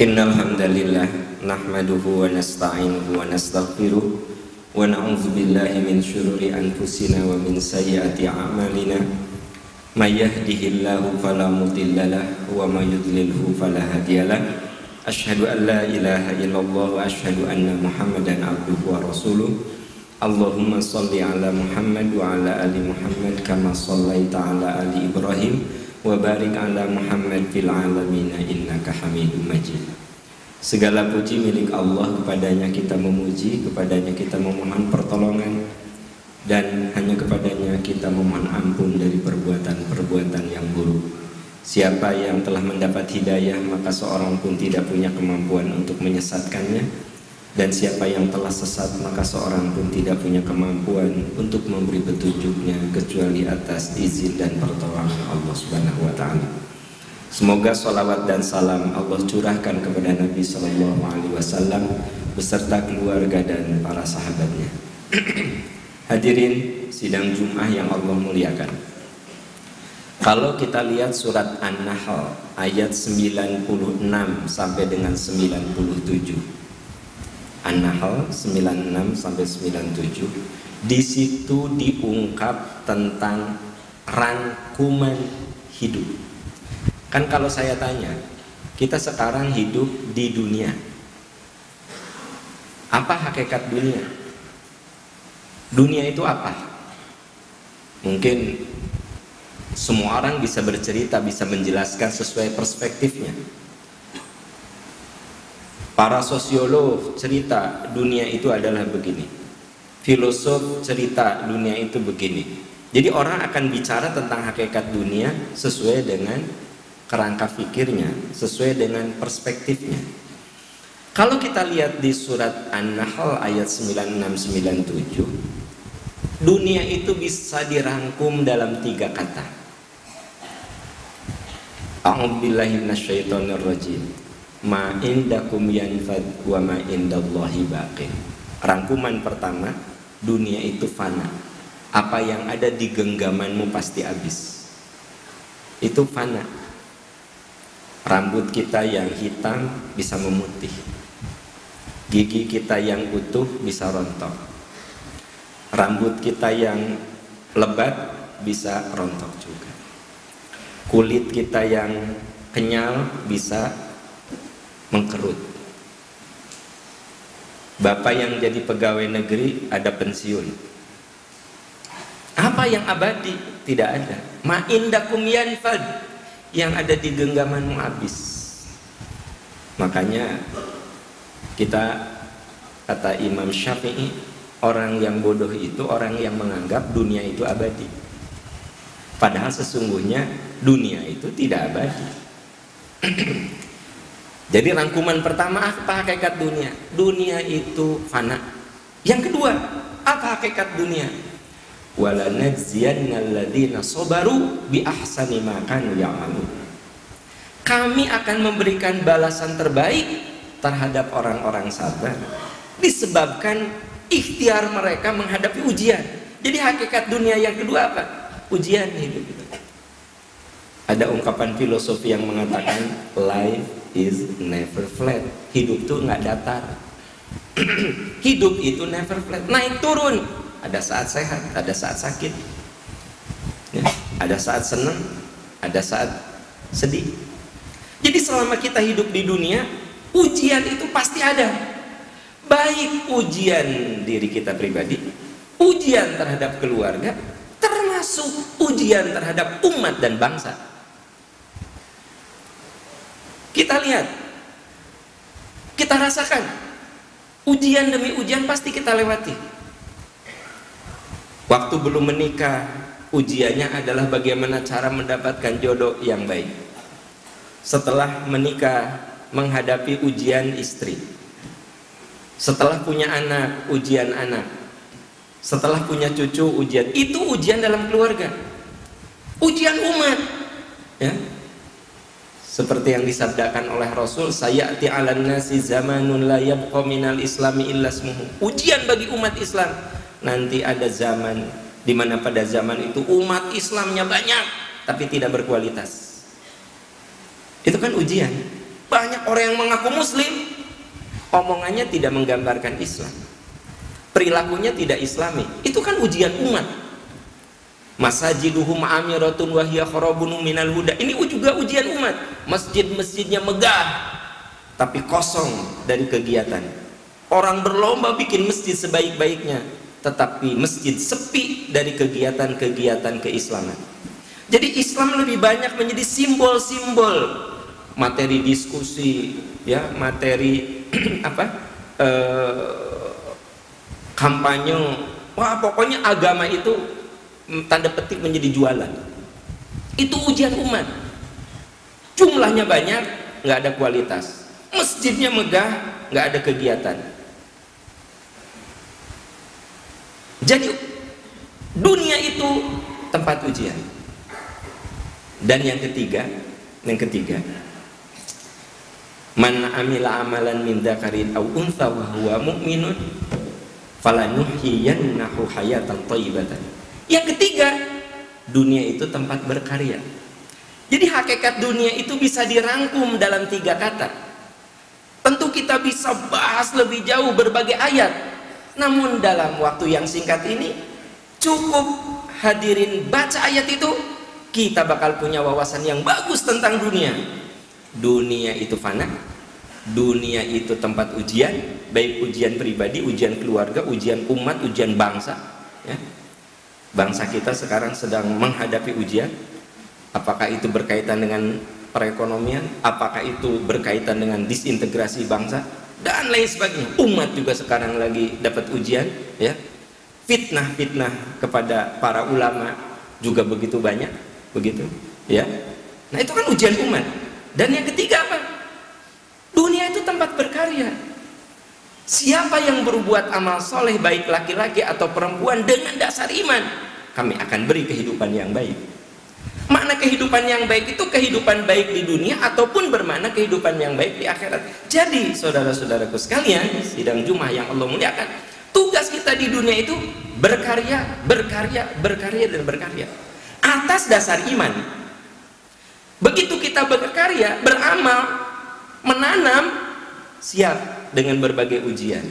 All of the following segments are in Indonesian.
Innal hamdalillah nahmaduhu wa nasta'inuhu wa nastaghfiruh wa na'udzu billahi min syururi anfusina wa min sayyiati a'malina may yahdihillahu fala mudhillalah wa may yudlilhu fala hadiyalah. Asyhadu an la ilaha illallah wa asyhadu anna Muhammadan abduhu wa rasuluh. Allahumma shalli ala Muhammad wa ala ali Muhammad kama shallaita ala ali Ibrahim wa barik ala Muhammad fil alamin innaka Hamidum Majid. Segala puji milik Allah, kepadanya kita memuji, kepadanya kita memohon pertolongan, dan hanya kepadanya kita memohon ampun dari perbuatan-perbuatan yang buruk. Siapa yang telah mendapat hidayah, maka seorang pun tidak punya kemampuan untuk menyesatkannya, dan siapa yang telah sesat, maka seorang pun tidak punya kemampuan untuk memberi petunjuknya kecuali atas izin dan pertolongan Allah Subhanahu wa ta'ala. Semoga salawat dan salam Allah curahkan kepada Nabi Sallallahu Alaihi Wasallam beserta keluarga dan para sahabatnya. Hadirin sidang Jum'ah yang Allah muliakan, kalau kita lihat surat An-Nahl ayat 96 sampai dengan 97, An-Nahl 96 sampai 97, di situ diungkap tentang rangkuman hidup. Kan kalau saya tanya, kita sekarang hidup di dunia, apa hakikat dunia? Dunia itu apa? Mungkin semua orang bisa bercerita, bisa menjelaskan sesuai perspektifnya. Para sosiolog cerita dunia itu adalah begini, filosof cerita dunia itu begini. Jadi orang akan bicara tentang hakikat dunia sesuai dengan kerangka fikirnya, sesuai dengan perspektifnya. Kalau kita lihat di surat An-Nahl ayat 96-97, dunia itu bisa dirangkum dalam 3 kata. A'udzubillahi minasyaitonirrajim. Ma indakum yanfad wa ma indallahi baqin. Rangkuman pertama, dunia itu fana. Apa yang ada di genggamanmu pasti habis. Itu fana. Rambut kita yang hitam bisa memutih, gigi kita yang utuh bisa rontok, rambut kita yang lebat bisa rontok juga, kulit kita yang kenyal bisa mengkerut. Bapak yang jadi pegawai negeri ada pensiun. Apa yang abadi? Tidak ada. Ma indakum yanfad, yang ada di genggamanmu habis. Makanya kita, kata Imam Syafi'i, orang yang bodoh itu orang yang menganggap dunia itu abadi. Padahal sesungguhnya dunia itu tidak abadi. Jadi rangkuman pertama, apa hakikat dunia? Dunia itu fana. Yang kedua, apa hakikat dunia? Wala najziyannal ladzina sabaru bi ahsani ma kanu ya'malun. Kami akan memberikan balasan terbaik terhadap orang-orang sabar disebabkan ikhtiar mereka menghadapi ujian. Jadi hakikat dunia yang kedua apa? Ujian hidup itu. Ada ungkapan filosofi yang mengatakan life is never flat. Hidup itu nggak datar. Hidup itu never flat, naik turun. Ada saat sehat, ada saat sakit, ya, ada saat senang, ada saat sedih. Jadi selama kita hidup di dunia, ujian itu pasti ada. Baik ujian diri kita pribadi, ujian terhadap keluarga, termasuk ujian terhadap umat dan bangsa. Kita lihat, kita rasakan, ujian demi ujian pasti kita lewati. Waktu belum menikah, ujiannya adalah bagaimana cara mendapatkan jodoh yang baik. Setelah menikah, menghadapi ujian istri. Setelah punya anak, ujian anak. Setelah punya cucu, ujian. Itu ujian dalam keluarga. Ujian umat, ya. Seperti yang disabdakan oleh Rasul, sayati 'alan nasi zamanun la yabqa minal islami illa ismuhu. Ujian bagi umat Islam. Nanti ada zaman di mana pada zaman itu umat Islamnya banyak tapi tidak berkualitas. Itu kan ujian. banyak orang yang mengaku muslim, omongannya tidak menggambarkan Islam, perilakunya tidak islami. Itu kan ujian umat. Masajiduhum amiratun wa hiya kharabun minal huda. Ini juga ujian umat. Masjid-masjidnya megah tapi kosong dari kegiatan. Orang berlomba bikin masjid sebaik-baiknya, tetapi masjid sepi dari kegiatan-kegiatan keislaman. Jadi Islam lebih banyak menjadi simbol-simbol, materi diskusi, ya, materi kampanye. Wah, pokoknya agama itu tanda petik menjadi jualan. Itu ujian umat. Jumlahnya banyak, nggak ada kualitas. Masjidnya megah, nggak ada kegiatan. Jadi dunia itu tempat ujian. Dan yang ketiga, man amila amalan min dzakarin aw untha wa huwa mu'minun falanuhyiyannahu hayatan thayyibatan. Yang ketiga, dunia itu tempat berkarya. Jadi hakikat dunia itu bisa dirangkum dalam 3 kata. Tentu kita bisa bahas lebih jauh berbagai ayat, namun dalam waktu yang singkat ini cukup hadirin baca ayat itu, kita bakal punya wawasan yang bagus tentang dunia. Dunia itu fana, dunia itu tempat ujian, baik ujian pribadi, ujian keluarga, ujian umat, ujian bangsa, ya. Bangsa kita sekarang sedang menghadapi ujian. Apakah itu berkaitan dengan perekonomian, apakah itu berkaitan dengan disintegrasi bangsa, dan lain sebagainya. Umat juga sekarang lagi dapat ujian, ya. Fitnah-fitnah kepada para ulama juga begitu banyak, begitu, ya. Nah, itu kan ujian umat. Dan yang ketiga apa? Dunia itu tempat berkarya. Siapa yang berbuat amal soleh, baik laki-laki atau perempuan, dengan dasar iman, kami akan beri kehidupan yang baik. Makna kehidupan yang baik itu kehidupan baik di dunia ataupun bermakna kehidupan yang baik di akhirat. Jadi saudara-saudaraku sekalian, sidang Jumat yang Allah muliakan, tugas kita di dunia itu berkarya, berkarya, berkarya, dan berkarya atas dasar iman. Begitu kita berkarya, beramal, menanam, siap dengan berbagai ujian,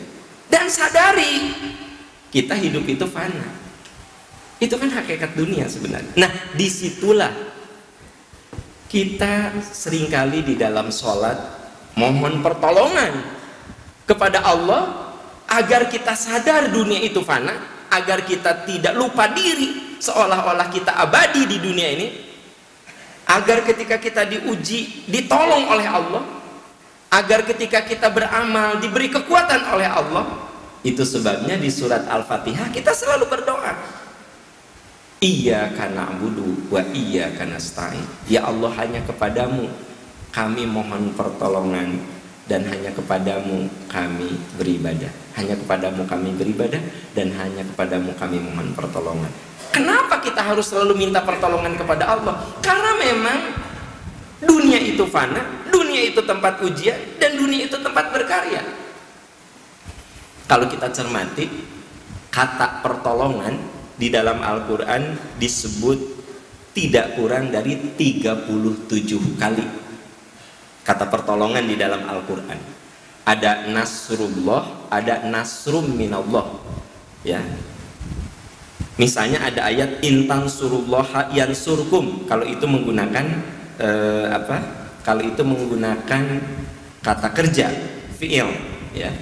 dan sadari kita hidup itu fana. Itu kan hakikat dunia sebenarnya. Nah, disitulah kita seringkali di dalam sholat mohon pertolongan kepada Allah agar kita sadar dunia itu fana, agar kita tidak lupa diri seolah-olah kita abadi di dunia ini, agar ketika kita diuji ditolong oleh Allah, agar ketika kita beramal diberi kekuatan oleh Allah. Itu sebabnya di surat Al-Fatihah kita selalu berdoa, Iyyaka na'budu wa iyyaka nasta'in. Ya Allah, hanya kepadamu kami mohon pertolongan dan hanya kepadamu kami beribadah. Hanya kepadamu kami beribadah dan hanya kepadamu kami mohon pertolongan. Kenapa kita harus selalu minta pertolongan kepada Allah? Karena memang dunia itu fana, dunia itu tempat ujian, dan dunia itu tempat berkarya. Kalau kita cermati, kata pertolongan di dalam Al-Quran disebut tidak kurang dari 37 kali. Kata pertolongan di dalam Al-Quran ada nasrullah, ada nasrum minallah, ya. Misalnya ada ayat intan surullah yansurkum, kalau itu menggunakan kalau itu menggunakan kata kerja, fi'il, ya.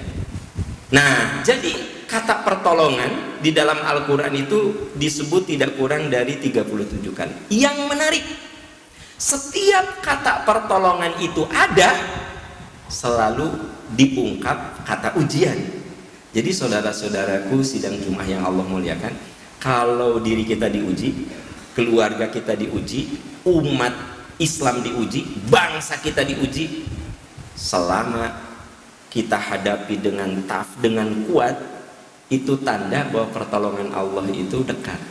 Nah, jadi kata pertolongan di dalam Al-Quran itu disebut tidak kurang dari 37 kali. Yang menarik, setiap kata pertolongan itu ada, selalu diungkap kata ujian. Jadi saudara-saudaraku sidang Jumat yang Allah muliakan, kalau diri kita diuji, keluarga kita diuji, umat Islam diuji, bangsa kita diuji, selama kita hadapi dengan kuat, itu tanda bahwa pertolongan Allah itu dekat.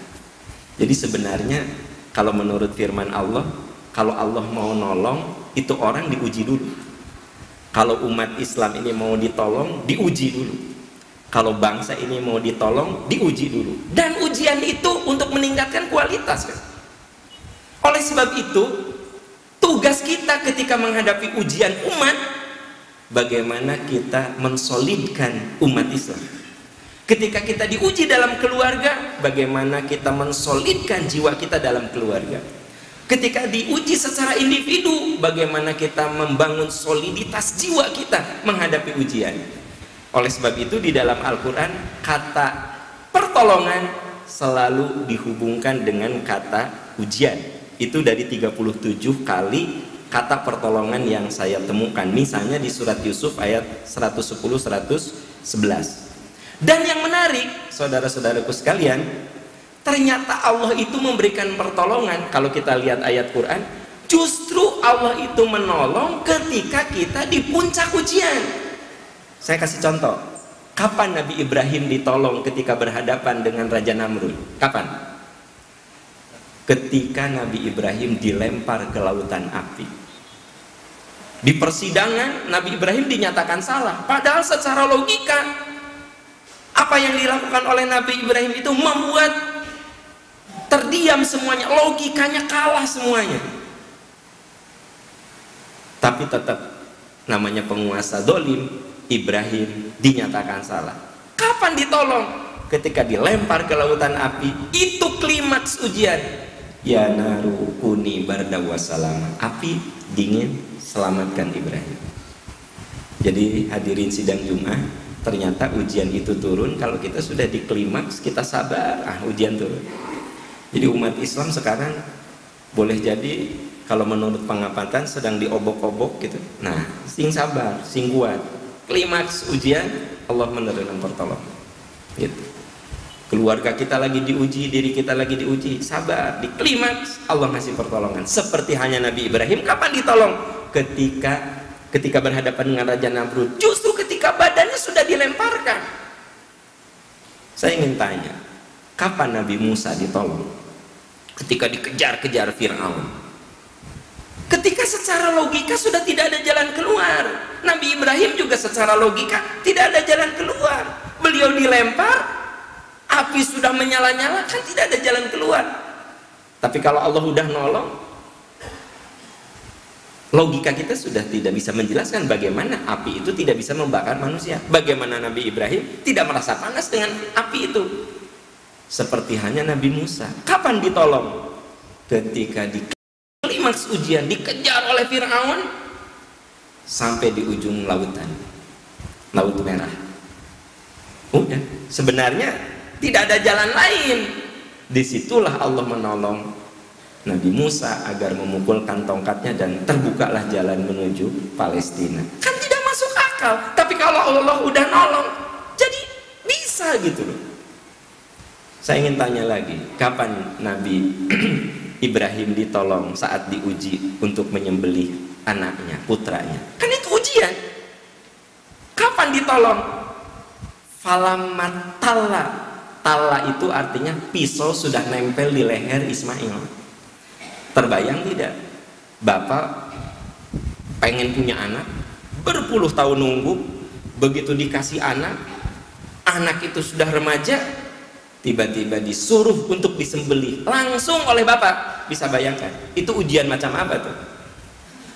Jadi sebenarnya kalau menurut firman Allah, kalau Allah mau nolong, itu orang diuji dulu. Kalau umat Islam ini mau ditolong, diuji dulu. Kalau bangsa ini mau ditolong, diuji dulu. Dan ujian itu untuk meningkatkan kualitas, kan? Oleh sebab itu, Tugas kita ketika menghadapi ujian umat, bagaimana kita mensolidkan umat Islam. Ketika kita diuji dalam keluarga, bagaimana kita mensolidkan jiwa kita dalam keluarga. Ketika diuji secara individu, bagaimana kita membangun soliditas jiwa kita menghadapi ujian. Oleh sebab itu di dalam Al-Quran, kata pertolongan selalu dihubungkan dengan kata ujian. Itu dari 37 kali kata pertolongan yang saya temukan. Misalnya di surat Yusuf ayat 110-111. Dan yang menarik, saudara-saudaraku sekalian, ternyata Allah itu memberikan pertolongan. Kalau kita lihat ayat Quran, justru Allah itu menolong ketika kita di puncak ujian. Saya kasih contoh. Kapan Nabi Ibrahim ditolong ketika berhadapan dengan Raja Namrud? Kapan? Ketika Nabi Ibrahim dilempar ke lautan api. Di persidangan Nabi Ibrahim dinyatakan salah, padahal secara logika apa yang dilakukan oleh Nabi Ibrahim itu membuat terdiam semuanya, logikanya kalah semuanya. Tapi tetap namanya penguasa dolim, Ibrahim dinyatakan salah. Kapan ditolong? Ketika dilempar ke lautan api. Itu klimaks ujian. Ya naru kuni barda wassalam. Api dingin, selamatkan Ibrahim. Jadi hadirin sidang Jumat, ternyata ujian itu turun kalau kita sudah di klimaks, kita sabar, ujian turun. Jadi umat Islam sekarang boleh jadi kalau menurut pengamatan sedang diobok-obok gitu. Nah, sing sabar, sing kuat. Klimaks ujian, Allah menerima pertolongan. Gitu. Keluarga kita lagi diuji, diri kita lagi diuji, sabar. Di klimaks Allah ngasih pertolongan. Seperti hanya Nabi Ibrahim, kapan ditolong? Ketika berhadapan dengan Raja Namrud, justru ketika badannya sudah dilemparkan. Saya ingin tanya, kapan Nabi Musa ditolong? Ketika dikejar-kejar Fir'aun. Ketika secara logika sudah tidak ada jalan keluar. Nabi Ibrahim juga secara logika tidak ada jalan keluar. Beliau dilempar, api sudah menyala-nyala, kan tidak ada jalan keluar. Tapi kalau Allah udah nolong, logika kita sudah tidak bisa menjelaskan bagaimana api itu tidak bisa membakar manusia. Bagaimana Nabi Ibrahim tidak merasa panas dengan api itu. Seperti hanya Nabi Musa. Kapan ditolong? Ketika di klimaks ujian, dikejar oleh Fir'aun sampai di ujung lautan, Laut Merah. Udah, sebenarnya tidak ada jalan lain. Disitulah Allah menolong Nabi Musa agar memukulkan tongkatnya dan terbukalah jalan menuju Palestina. Kan tidak masuk akal. Tapi kalau Allah udah nolong, jadi bisa gitu loh. Saya ingin tanya lagi, kapan Nabi Ibrahim ditolong saat diuji untuk menyembelih anaknya, putranya? Kan itu ujian. Kapan ditolong? Falamatalla. Talla itu artinya pisau sudah nempel di leher Ismail. Terbayang tidak? Bapak pengen punya anak, berpuluh tahun nunggu, begitu dikasih anak, anak itu sudah remaja, tiba-tiba disuruh untuk disembelih langsung oleh bapak. Bisa bayangkan itu ujian macam apa tuh?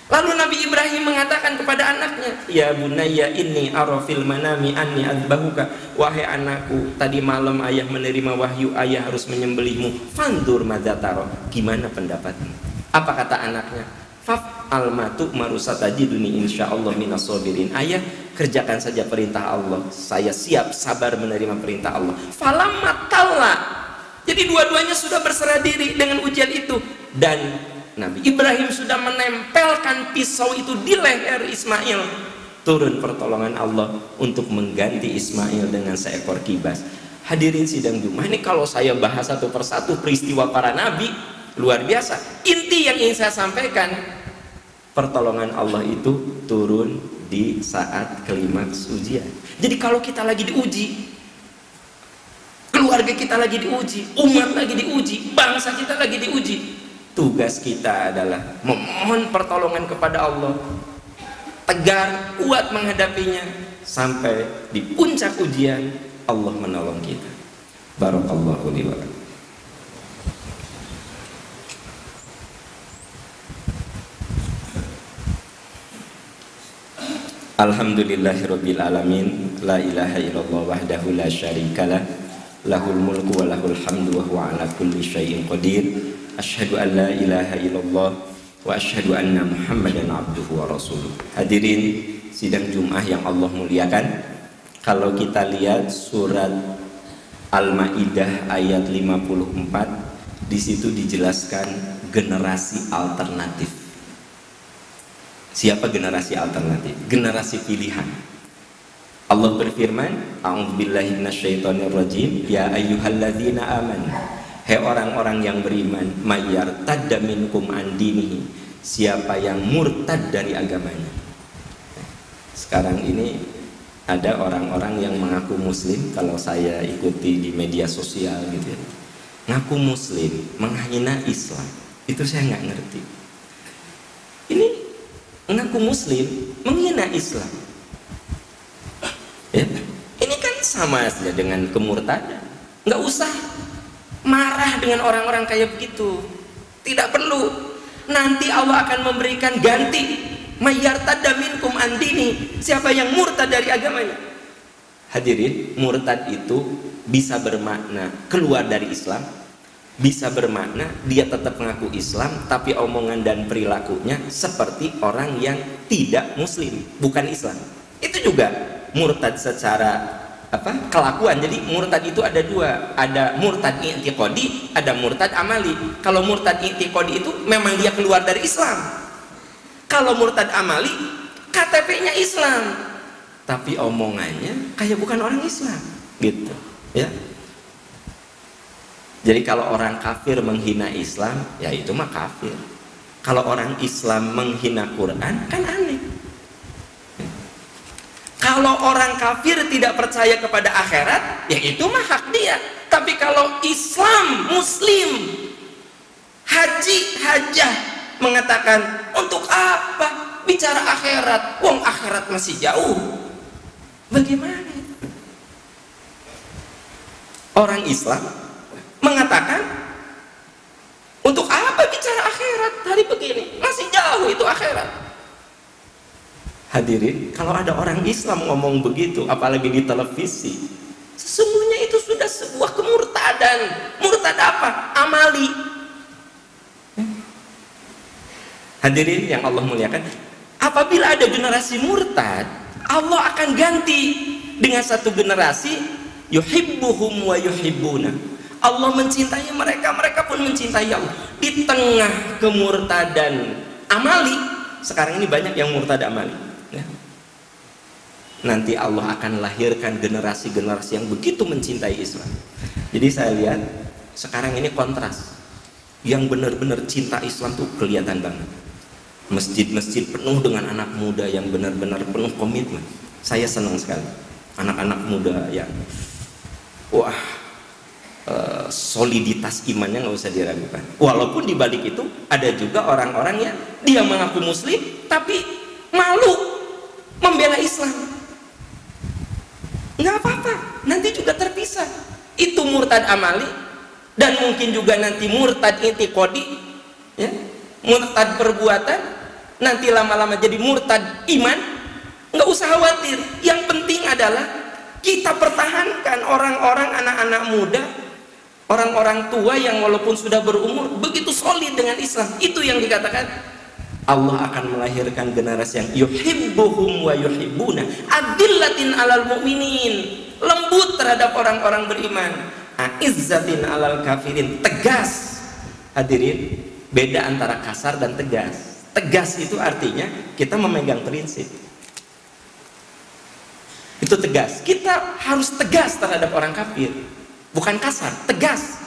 Lalu Nabi Ibrahim mengatakan kepada anaknya, ya bunayya inni ara fil manami anni adbahuka. Wahai anakku, tadi malam ayah menerima wahyu ayah harus menyembelihmu. Fandur madza tara. Gimana pendapatmu? Apa kata anaknya? Faf almatu marusatajiduni insyaallah minas sabirin. Ayah, kerjakan saja perintah Allah. Saya siap sabar menerima perintah Allah. Falamatalla. Jadi dua-duanya sudah berserah diri dengan ujian itu. Dan Nabi Ibrahim sudah menempelkan pisau itu di leher Ismail. Turun pertolongan Allah untuk mengganti Ismail dengan seekor kibas. Hadirin sidang Jumat, ini kalau saya bahas satu persatu peristiwa para nabi, luar biasa. Inti yang ingin saya sampaikan, pertolongan Allah itu turun di saat klimaks ujian. Jadi kalau kita lagi diuji, keluarga kita lagi diuji, umat lagi diuji, bangsa kita lagi diuji, tugas kita adalah memohon pertolongan kepada Allah, tegar, kuat menghadapinya, sampai di puncak ujian Allah menolong kita. Barakallahu li wa lakum. Alhamdulillahirabbil alamin, la ilaha illallah wahdahu la syarikalah, lahul mulku wa lahul hamdu wa huwa ala kulli syai'in qadir. Asyhadu an la ilaha illallah wa asyhadu anna Muhammadan abduhu wa rasuluh. Hadirin sidang Jumat yang Allah muliakan, kalau kita lihat surat Al-Maidah ayat 54, di situ dijelaskan generasi alternatif. Siapa generasi alternatif? Generasi pilihan. Allah berfirman, A'udzubillahi minasyaitonirrajim, ya ayyuhalladzina amanu, hai orang-orang yang beriman, mayyartadda minkum an dinihi, siapa yang murtad dari agamanya. Sekarang ini ada orang-orang yang mengaku muslim, kalau saya ikuti di media sosial gitu ya, ngaku muslim, menghina Islam. Itu saya nggak ngerti. Ini mengaku muslim, menghina Islam ya? Ini kan sama saja dengan kemurtadan. Nggak usah marah dengan orang-orang kayak begitu, tidak perlu. Nanti Allah akan memberikan ganti, mayyartadda minkum an dini, siapa yang murtad dari agamanya. Hadirin, murtad itu bisa bermakna keluar dari Islam, bisa bermakna dia tetap mengaku Islam tapi omongan dan perilakunya seperti orang yang tidak muslim, bukan Islam. Itu juga murtad secara kelakuan. Jadi murtad itu ada dua, ada murtad i'tiqadi, ada murtad amali. Kalau murtad i'tiqadi itu memang dia keluar dari Islam. Kalau murtad amali, KTP-nya Islam tapi omongannya kayak bukan orang Islam gitu ya. Jadi kalau orang kafir menghina Islam, ya itu mah kafir. Kalau orang Islam menghina Quran, kan aneh. Kalau orang kafir tidak percaya kepada akhirat, ya itu mah hak dia. Tapi kalau Islam, Muslim, haji, hajah mengatakan, untuk apa bicara akhirat? Wong akhirat masih jauh. Bagaimana? Orang Islam mengatakan, untuk apa bicara akhirat hari begini, masih jauh itu akhirat. Hadirin, kalau ada orang Islam ngomong begitu, apalagi di televisi, sesungguhnya itu sudah sebuah kemurtadan. Murtad apa? Amali. Hadirin yang Allah muliakan, apabila ada generasi murtad, Allah akan ganti dengan satu generasi yuhibbuhum wa yuhibbuna. Allah mencintai mereka, mereka pun mencintai Allah. Di tengah kemurtadan amali, sekarang ini banyak yang murtad amali ya. Nanti Allah akan lahirkan generasi-generasi yang begitu mencintai Islam. Jadi saya lihat sekarang ini kontras. Yang benar-benar cinta Islam tuh kelihatan banget. Masjid-masjid penuh dengan anak muda yang benar-benar penuh komitmen. Saya senang sekali anak-anak muda yang wah, soliditas imannya nggak usah diragukan. Walaupun di balik itu ada juga orang-orang yang dia mengaku muslim tapi malu membela Islam. Nggak apa-apa, nanti juga terpisah. Itu murtad amali, dan mungkin juga nanti murtad i'tiqadi ya, murtad perbuatan, nanti lama-lama jadi murtad iman. Nggak usah khawatir, yang penting adalah kita pertahankan orang-orang, anak-anak muda, orang-orang tua yang walaupun sudah berumur begitu solid dengan Islam. Itu yang dikatakan Allah akan melahirkan generasi yang yuhibbuhum wa yuhibbuna, adillatin alal mu'minin, lembut terhadap orang-orang beriman, aizzatin alal kafirin, tegas. Hadirin, beda antara kasar dan tegas. Tegas itu artinya kita memegang prinsip, itu tegas. Kita harus tegas terhadap orang kafir, bukan kasar, tegas.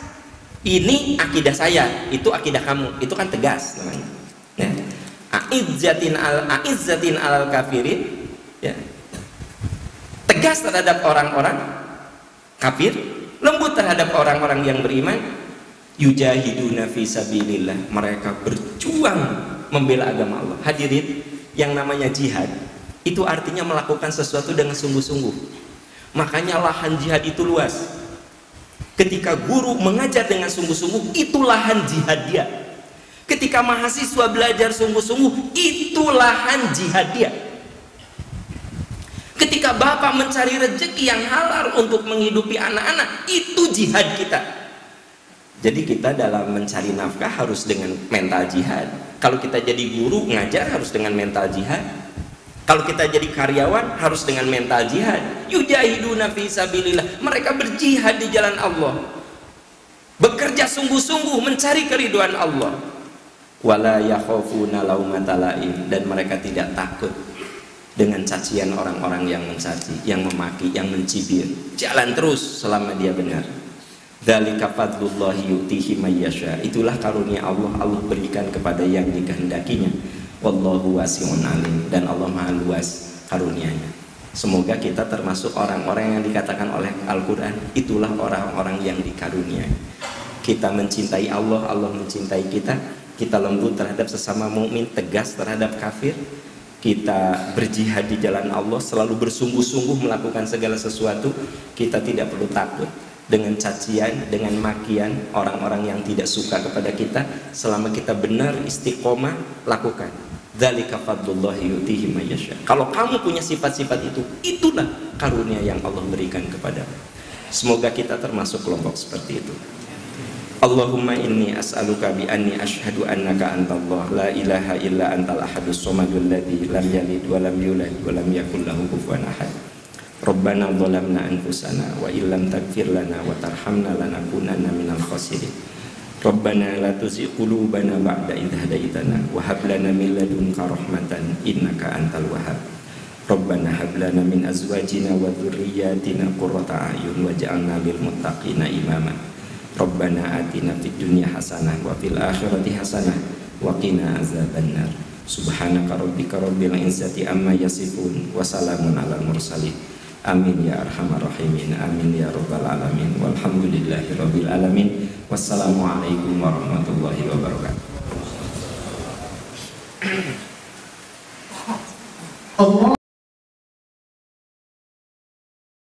Ini akidah saya, itu akidah kamu, itu kan tegas namanya ya. Aizzatin alal kafirin ya. Tegas terhadap orang-orang kafir, lembut terhadap orang-orang yang beriman. Yujahiduna fi sabilillah, mereka berjuang membela agama Allah. Hadirin, yang namanya jihad itu artinya melakukan sesuatu dengan sungguh-sungguh. Makanya lahan jihad itu luas. Ketika guru mengajar dengan sungguh-sungguh, itu lahan jihad dia. Ketika mahasiswa belajar sungguh-sungguh, itu lahan jihad dia. Ketika bapak mencari rezeki yang halal untuk menghidupi anak-anak, itu jihad kita. Jadi kita dalam mencari nafkah harus dengan mental jihad. Kalau kita jadi guru ngajar harus dengan mental jihad. Kalau kita jadi karyawan harus dengan mental jihad. Yujahiduna fi sabilillah, mereka berjihad di jalan Allah, bekerja sungguh-sungguh mencari keridhaan Allah. Wala yakhafuna laumata laim, dan mereka tidak takut dengan cacian orang-orang yang mencaci, yang memaki, yang mencibir. Jalan terus selama dia benar. Dzalika fadlullahi yu'tihi may yasha. Itulah karunia Allah, Allah berikan kepada yang dikehendakinya. Wallahu wasi'un alim, dan Allah Maha luas karunia-Nya. Semoga kita termasuk orang-orang yang dikatakan oleh Al-Qur'an, itulah orang-orang yang dikaruniai. Kita mencintai Allah, Allah mencintai kita. Kita lembut terhadap sesama mukmin, tegas terhadap kafir. Kita berjihad di jalan Allah, selalu bersungguh-sungguh melakukan segala sesuatu. Kita tidak perlu takut dengan cacian, dengan makian orang-orang yang tidak suka kepada kita. Selama kita benar istiqomah, lakukan. Dzalika fadlullahi yu'tihi may yasha. Kalau kamu punya sifat-sifat itu, itulah karunia yang Allah berikan kepadamu. Semoga kita termasuk kelompok seperti itu. Allahumma inni as'aluka bi anni asyhadu annaka antallah la ilaha illa antal ahadus somadul ladzi lam yalid wa lam yulad wa lam yakul lahu kufuwan ahad. Rabbana dhalamna anfusana wa illam taghfir lana wa tarhamna lanakunanna minal khasirin. Rabbana la tuzigh qulubana ba'da idh hadaitana wa hab lana min ladunka rahmatan innaka antal wahhab. Rabbana hab lana min azwajina wa dhurriyyatina qurrata a'yun waj'alna lil muttaqina imama. Rabbana atina fid dunya hasanah wa fil akhirati hasanah wa qina azabannar. Subhanaka rabbika rabbil izzati amma yasifun wa salamun alal mursalin. Amin ya arhamar rahimin. Amin ya rabbal alamin. Walhamdulillahi rabbil alamin. Wassalamualaikum warahmatullahi wabarakatuh. Allah